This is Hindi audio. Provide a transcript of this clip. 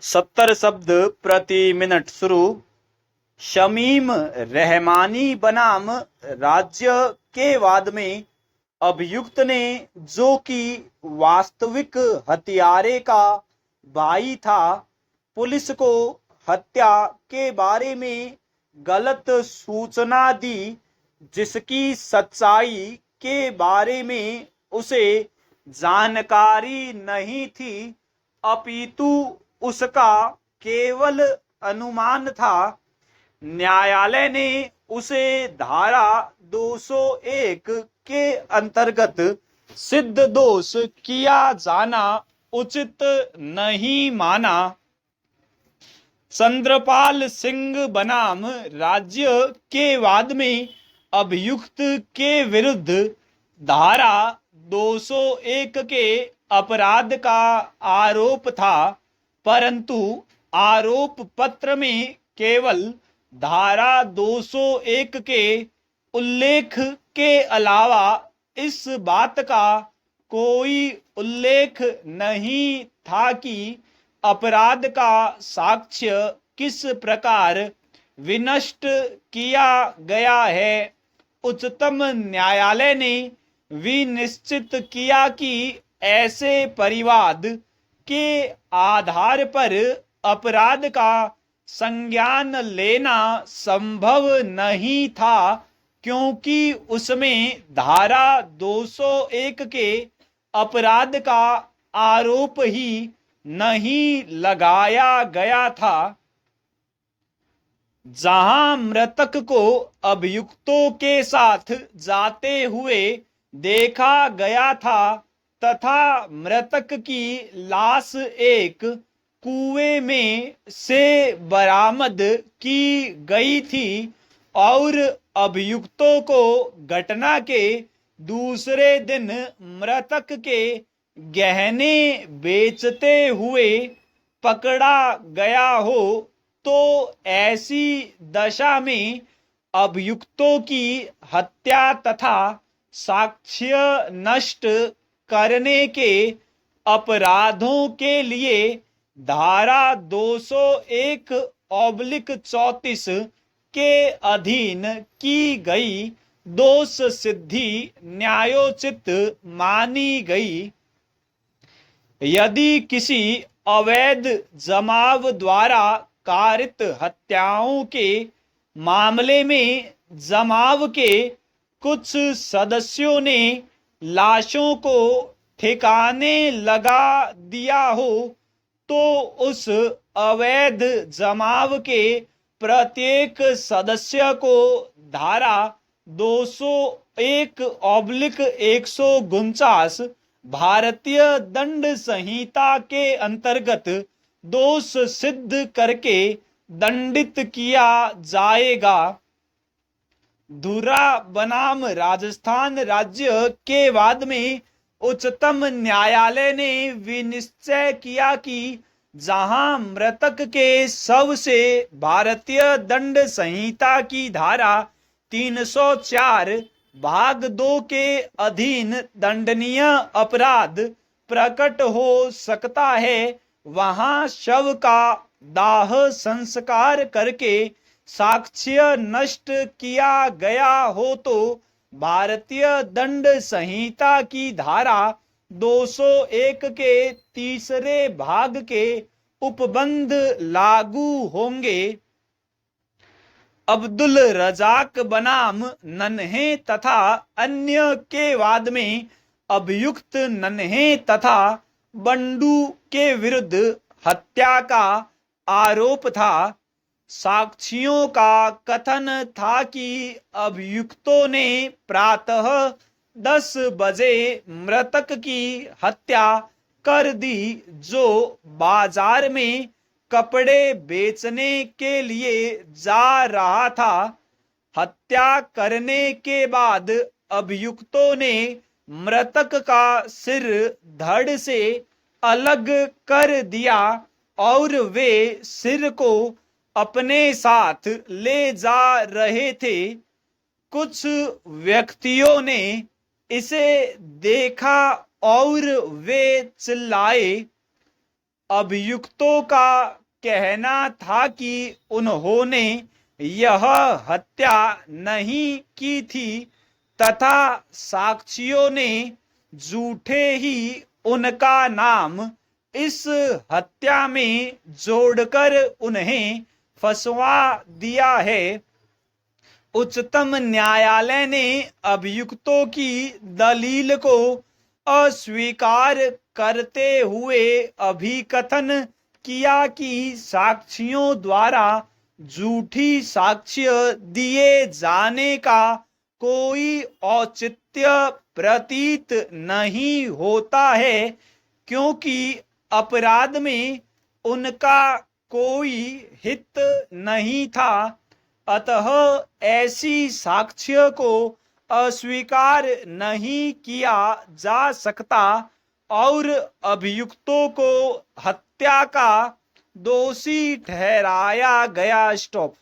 70 शब्द प्रति मिनट शुरू। शमीम रहमानी बनाम राज्य के वाद में अभियुक्त ने, जो कि वास्तविक हत्यारे का भाई था, पुलिस को हत्या के बारे में गलत सूचना दी, जिसकी सच्चाई के बारे में उसे जानकारी नहीं थी, अपितु उसका केवल अनुमान था। न्यायालय ने उसे धारा 201 के अंतर्गत सिद्ध दोष किया जाना उचित नहीं माना। चंद्रपाल सिंह बनाम राज्य के वाद में अभियुक्त के विरुद्ध धारा 201 के अपराध का आरोप था, परंतु आरोप पत्र में केवल धारा 201 के उल्लेख के अलावा इस बात का कोई उल्लेख नहीं था कि अपराध का साक्ष्य किस प्रकार विनष्ट किया गया है। उच्चतम न्यायालय ने विनिश्चित किया कि ऐसे परिवाद के आधार पर अपराध का संज्ञान लेना संभव नहीं था, क्योंकि उसमें धारा 201 के अपराध का आरोप ही नहीं लगाया गया था। जहां मृतक को अभियुक्तों के साथ जाते हुए देखा गया था तथा मृतक की लाश एक कुएं में से बरामद की गई थी और अभियुक्तों को घटना के दूसरे दिन मृतक के गहने बेचते हुए पकड़ा गया हो, तो ऐसी दशा में अभियुक्तों की हत्या तथा साक्ष्य नष्ट करने के अपराधों के लिए धारा 201/34 के अधीन की गई दोष सिद्धि न्यायोचित मानी गई। यदि किसी अवैध जमाव द्वारा कारित हत्याओं के मामले में जमाव के कुछ सदस्यों ने लाशों को ठिकाने लगा दिया हो, तो उस अवैध जमाव के प्रत्येक सदस्य को धारा 201/149 भारतीय दंड संहिता के अंतर्गत दोष सिद्ध करके दंडित किया जाएगा। धुर्रा बनाम राजस्थान राज्य के वाद में उच्चतम न्यायालय ने विनिश्चय किया कि जहां मृतक के शव से भारतीय दंड संहिता की धारा 304 भाग 2 के अधीन दंडनीय अपराध प्रकट हो सकता है, वहां शव का दाह संस्कार करके साक्ष्य नष्ट किया गया हो, तो भारतीय दंड संहिता की धारा 201 के तीसरे भाग के उपबंध लागू होंगे। अब्दुल रजाक बनाम नन्हे तथा अन्य के वाद में अभियुक्त नन्हे तथा बंडू के विरुद्ध हत्या का आरोप था। साक्षियों का कथन था कि अभियुक्तों ने प्रातः 10 बजे मृतक की हत्या कर दी, जो बाजार में कपड़े बेचने के लिए जा रहा था। हत्या करने के बाद अभियुक्तों ने मृतक का सिर धड़ से अलग कर दिया और वे सिर को अपने साथ ले जा रहे थे। कुछ व्यक्तियों ने इसे देखा और वे चिल्लाए, अभियुक्तों का कहना था कि उन्होंने यह हत्या नहीं की थी तथा साक्षियों ने झूठे ही उनका नाम इस हत्या में जोड़कर उन्हें फंसवा दिया है। उच्चतम न्यायालय ने अभियुक्तों की दलील को अस्वीकार करते हुए अभिकथन किया कि साक्षियों द्वारा झूठी साक्ष्य दिए जाने का कोई औचित्य प्रतीत नहीं होता है, क्योंकि अपराध में उनका कोई हित नहीं था। अतः ऐसी साक्ष्य को अस्वीकार नहीं किया जा सकता और अभियुक्तों को हत्या का दोषी ठहराया गया। स्टॉप।